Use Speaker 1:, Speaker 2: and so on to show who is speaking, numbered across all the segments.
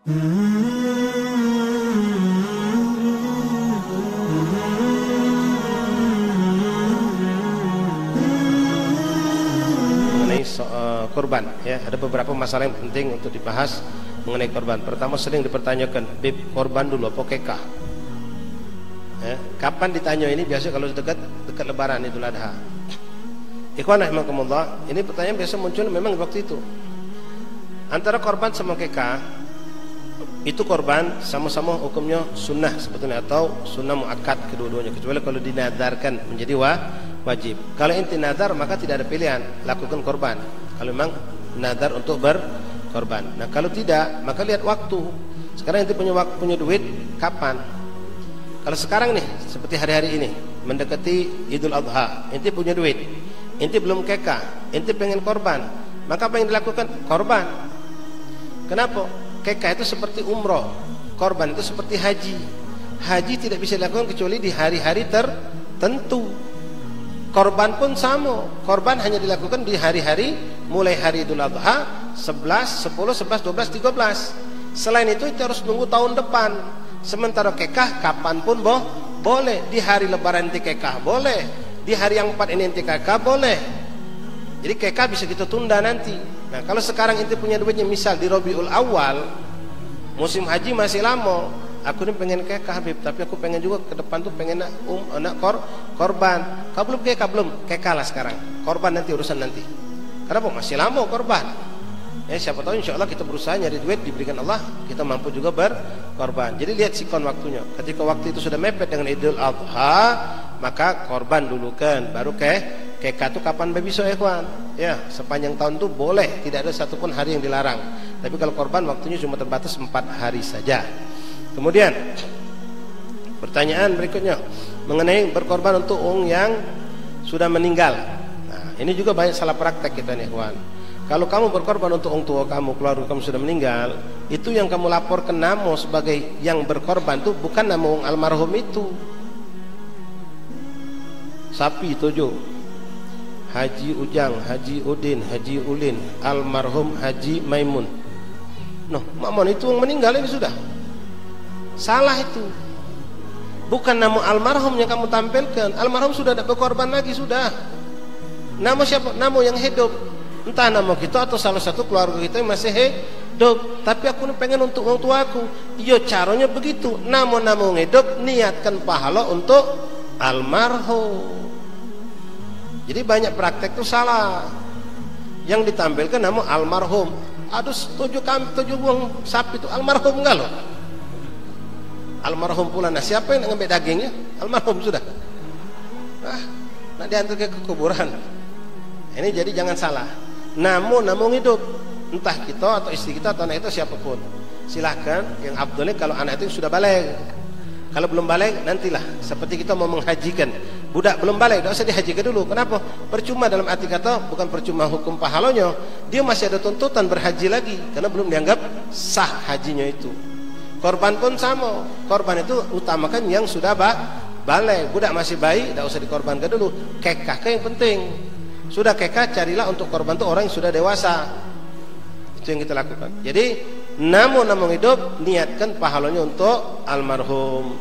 Speaker 1: Mengenai korban, ya, ada beberapa masalah yang penting untuk dibahas mengenai korban. Pertama, sering dipertanyakan, Bib, korban dulu apa kekah? Ya, kapan ditanya ini? Biasa kalau dekat Lebaran, Idul Adha. Ikhwan rahimakumullah, ini pertanyaan biasa muncul memang waktu itu. Antara korban sama kekah, itu korban sama-sama hukumnya sunnah sebetulnya, atau sunnah muakkad kedua-duanya, kecuali kalau dinadarkan menjadi wajib. Kalau inti nadar maka tidak ada pilihan, lakukan korban kalau memang nadar untuk berkorban. Nah kalau tidak, maka lihat waktu. Sekarang inti punya duit kapan? Kalau sekarang nih, seperti hari-hari ini mendekati Idul Adha, inti punya duit, inti belum kekah, inti pengen korban, maka apa yang dilakukan? Korban. Kenapa? Kekah itu seperti umroh, korban itu seperti haji. Haji tidak bisa dilakukan kecuali di hari-hari tertentu. Korban pun sama, korban hanya dilakukan di hari-hari mulai hari Idul Adha 11, 10, 11, 12, 13. Selain itu harus nunggu tahun depan. Sementara kekah kapanpun boleh. Di hari Lebaran inti kekah boleh, di hari yang 4 ini inti kekah boleh. Jadi kekah bisa kita tunda nanti. Nah kalau sekarang inti punya duitnya, misal di Rabiul Awal, musim haji masih lama, aku ini pengen kekah Habib, tapi aku pengen juga ke depan tuh pengen nak korban. Kau belum kekah? Belum, kekah lah sekarang, korban nanti urusan nanti. Kenapa? Masih lama korban. Ya siapa tahu insya Allah kita berusaha nyari duit, diberikan Allah, kita mampu juga berkorban. Jadi lihat sikon waktunya. Ketika waktu itu sudah mepet dengan Idul Adha, maka korban dulu kan, baru kekah itu kapan bisa ya kawan? Ya sepanjang tahun itu boleh, tidak ada satupun hari yang dilarang. Tapi kalau korban waktunya cuma terbatas 4 hari saja. Kemudian pertanyaan berikutnya mengenai berkorban untuk orang yang sudah meninggal. Nah ini juga banyak salah praktek kita nih kawan. Kalau kamu berkorban untuk orang tua kamu, keluarga kamu sudah meninggal, itu yang kamu laporkan nama sebagai yang berkorban itu bukan nama orang almarhum itu. Sapi tujuh, Haji Ujang, Haji Udin, Haji Ulin, almarhum Haji Maimun. Noh, Makmon itu yang meninggal ini sudah salah itu. Bukan nama almarhum yang kamu tampilkan. Almarhum sudah tidak berkorban lagi sudah. Nama siapa? Nama yang hidup. Entah nama kita atau salah satu keluarga kita yang masih hidup. Tapi aku pengen untuk orang tua aku. Iya caranya begitu. Nama-nama yang hidup niatkan pahala untuk almarhum. Jadi banyak praktek itu salah. Yang ditampilkan nama almarhum. Aduh tujuh buang sapi itu almarhum enggak loh? Almarhum pula. Nah siapa yang ngambil dagingnya? Almarhum sudah. Nah diantar ke kuburan. Ini jadi jangan salah. Namun hidup, entah kita atau istri kita atau anak itu siapapun, silahkan. Yang abdulnya kalau anak itu sudah balik. Kalau belum balik nantilah. Seperti kita mau menghajikan budak belum balik, tidak usah dihajikan dulu. Kenapa? Percuma dalam arti kata, bukan percuma hukum pahalanya, dia masih ada tuntutan berhaji lagi karena belum dianggap sah hajinya itu. Korban pun sama. Korban itu utamakan yang sudah balik. Budak masih bayi, tidak usah dikorbankan dulu. Kekah yang penting. Sudah kekah, carilah untuk korban itu orang yang sudah dewasa. Itu yang kita lakukan. Jadi namun hidup, niatkan pahalanya untuk almarhum.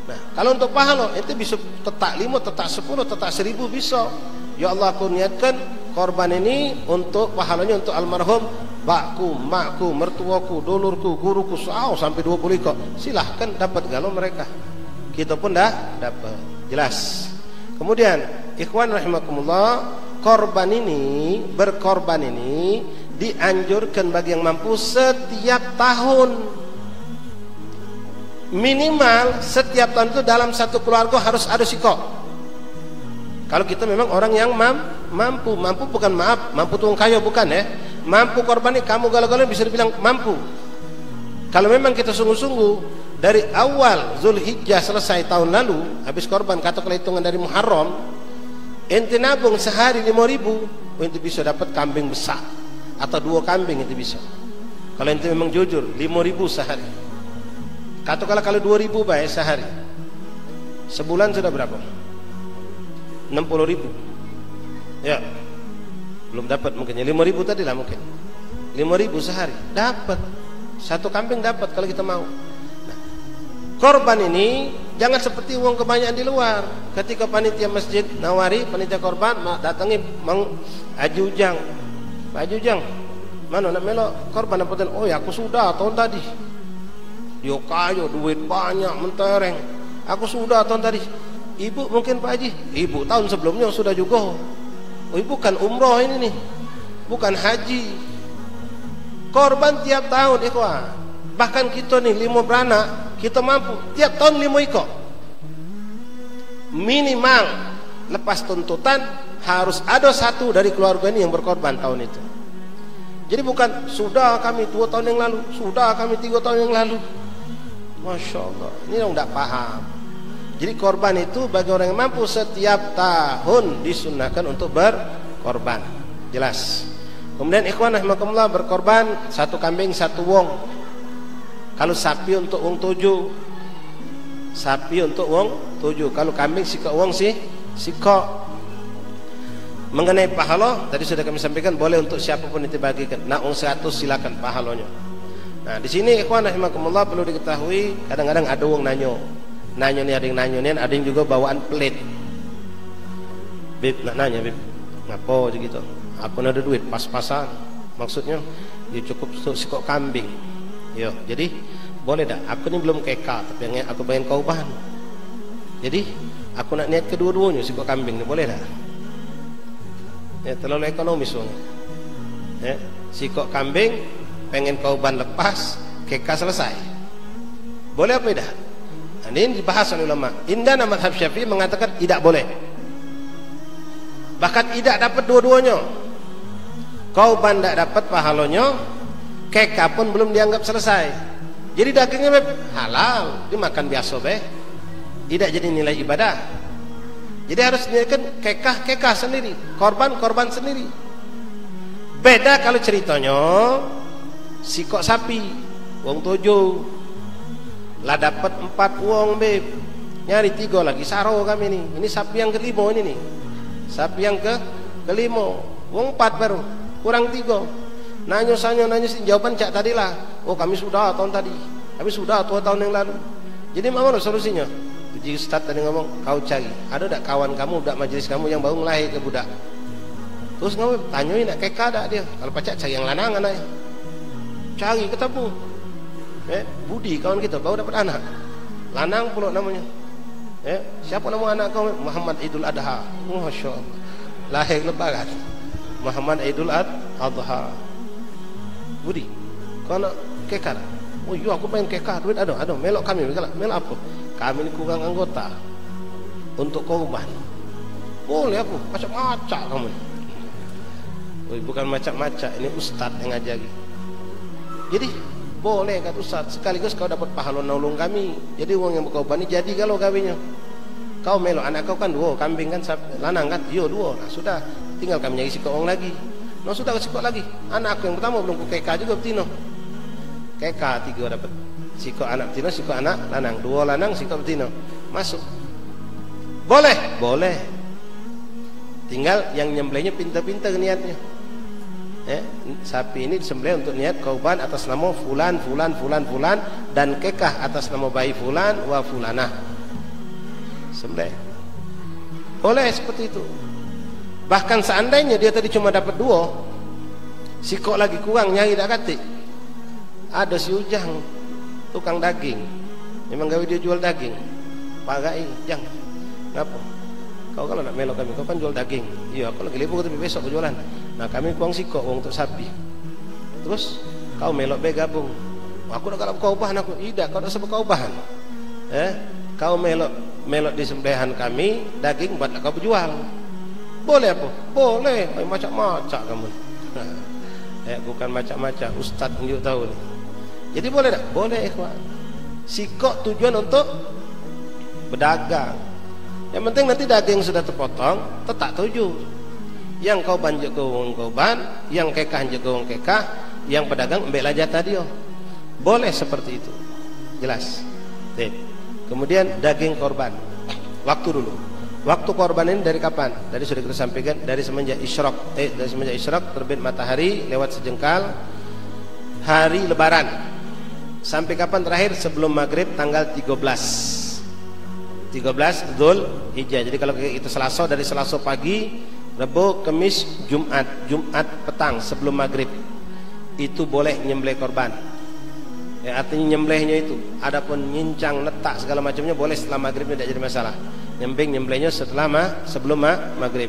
Speaker 1: Nah kalau untuk pahala itu bisa tetak 5, tetak 10, tetak 1000 bisa. Ya Allah aku niatkan korban ini untuk pahalanya untuk almarhum bakku, makku, mertuaku, dulurku, guruku, sampai 20 ekor. Silahkan dapat galau mereka. Kita pun dah dapat. Jelas. Kemudian ikhwan rahimakumullah, berkorban ini dianjurkan bagi yang mampu setiap tahun. Minimal setiap tahun itu dalam satu keluarga harus ada sikok. Kalau kita memang orang yang mampu bukan mampu tuang kaya bukan ya. Mampu korban ini kamu galau-galau bisa dibilang mampu. Kalau memang kita sungguh-sungguh dari awal Zulhijjah selesai tahun lalu habis korban, katakanlah hitungan dari Muharram, ente nabung sehari 5.000, ente bisa dapat kambing besar atau 2 kambing ente bisa. Kalau ente memang jujur 5.000 sehari. Katakanlah kalau 2.000 baik sehari, sebulan sudah berapa? 60.000. Ya, belum dapat mungkin 5.000 tadi lah mungkin. 5.000 sehari dapat. Satu kambing dapat kalau kita mau. Nah, korban ini jangan seperti uang kebanyakan di luar. Ketika panitia masjid nawari, panitia korban datangi Mang Haji Ujang. Pak Haji Ujang, mana nak melok korban apa? Oh ya aku sudah tahun tadi. Yo kayo duit banyak mentereng. Aku sudah tahun tadi. Ibu mungkin Pak Haji, ibu tahun sebelumnya sudah juga. Oh ibu kan umroh ini nih, bukan haji. Korban tiap tahun ikhwan. Bahkan kita nih 5 beranak, kita mampu tiap tahun 5 ekor. Minimal lepas tuntutan harus ada satu dari keluarga ini yang berkorban tahun itu. Jadi bukan sudah kami 2 tahun yang lalu, sudah kami 3 tahun yang lalu. Masya Allah, ini orang tidak paham. Jadi korban itu bagi orang yang mampu setiap tahun disunahkan untuk berkorban. Jelas. Kemudian ikhwan rahimakumullah, berkorban 1 kambing 1 wong. Kalau sapi untuk wong 7. Sapi untuk wong 7. Kalau kambing sikok wong sikok. Mengenai pahala tadi sudah kami sampaikan, boleh untuk siapapun itu bagikan. Nah, wong 100 silakan pahalanya. Nah, di sini ikhwan rahimakumullah perlu diketahui, kadang-kadang ada wong nanyo nih, ada yang nanyo nih, ada yang juga bawaan pelit. Bib nak nanya, Bib ngapo gitu? Aku ada duit pas-pasan, maksudnya ya cukup untuk sikok kambing. Yo, jadi boleh dah. Aku ni belum keka, tapi yang aku pengen kaubahan. Jadi aku nak niat kedua-duanya sikok kambing ni, boleh dah? Ya, terlalu ekonomis wong. Ya, sikok kambing pengen kaubahan lepas, keka selesai. Boleh apa tidak? Nah, ini dibahas oleh ulama. Indana mazhab Syafi'i mengatakan tidak boleh. Bahkan tidak dapat dua-duanya. Kauban tidak dapat pahalanya, keka pun belum dianggap selesai. Jadi dagingnya halal, dimakan biasa tidak jadi nilai ibadah. Jadi harus diniatkan kekah sendiri, korban sendiri. Beda kalau ceritanya sikok sapi wong 7 lah dapat 4 wong beb, nyari 3 lagi saro kami nih. Ini sapi yang kelima ini nih, sapi yang kelima wong 4 baru kurang 3. Nanya jawaban cak tadilah. Oh kami sudah tahun tadi, kami sudah 2 tahun yang lalu. Jadi mana solusinya? Uji Ustaz tadi ngomong, kau cari ada tak kawan kamu, budak majelis kamu yang baru melahir ke budak. Terus kamu tanyain nak keka tak dia. Kalau pacak cari yang lanang anaknya, cari ketemu. Budi kawan kita baru dapat anak lanang pula namanya. Siapa nama anak kau? Muhammad Idul Adha. Masya Allah, lahir lebaran Muhammad Idul Adha. Budi, kau nak keka tak? Oh iya aku pengen keka, duit ada melok kami. Melok apa? Kami ini kurang anggota untuk korban. Boleh aku macam-macam kamu. Oh, bukan macam-macam, ini ustaz yang ngajari. Jadi boleh kata ustaz, sekaligus kau dapat pahala nolong kami. Jadi uang yang berkorban ini jadi kalau kawinnya. Kau melok anak kau kan 2 kambing kan, lanang kan? Iya 2. Nah sudah, tinggal kami nyari sikok orang lagi. Nah sudah sikok lagi. Anak aku yang pertama belum ku keka juga betina. Keka 3 dapat. Sikok anak betina, sikok anak lanang, 2 lanang, sikok betina. Masuk. Boleh. Tinggal yang nyembelihnya pintar-pintar niatnya. Sapi ini disembelih untuk niat korban atas nama fulan dan kekah atas nama bayi fulan wa fulanah. Sembelih. Boleh seperti itu. Bahkan seandainya dia tadi cuma dapat 2, sikok lagi kurang, nyari tak katik. Ada si Ujang tukang daging, memang gawe dia jual daging. Pakai Jang, ngapa? Kau kalau nak melok kami, kau kan jual daging. Iya, aku lagi libur tapi besok aku jualan. Nah kami kuang sikok uang untuk sapi. Terus kau melok gabung. Aku nak kalau kau bahan aku, tidak. Kau nak sebab kau bahan. Kau melok di sembelihan kami daging buat kau berjual. Boleh apa? Boleh. Macam-macam kamu. Bukan macam-macam. Ustaz tunjuk tahu nih. Jadi boleh tak? Boleh ikhwan. Sikok tujuan untuk berdagang. Yang penting nanti daging sudah terpotong, tetap 7. Yang kau banjuk ke wong korban, yang kekah banjuk ke wong kekah, yang pedagang ambil aja tadi. Boleh seperti itu. Jelas. Kemudian daging korban. Waktu dulu. Waktu korban ini dari kapan? Dari sudah kita sampaikan, dari semenjak isyraq. Dari semenjak isyraq terbit matahari lewat sejengkal hari lebaran. Sampai kapan terakhir? Sebelum maghrib tanggal 13 Dzul Hijjah. Jadi kalau itu Selasa, dari Selasa pagi, Rabu, Kamis, Jumat petang sebelum maghrib itu boleh nyembelih korban. Ya, artinya nyembelihnya itu. Adapun nyincang, netak segala macamnya boleh setelah maghribnya, tidak jadi masalah. Nyembelihnya sebelum maghrib.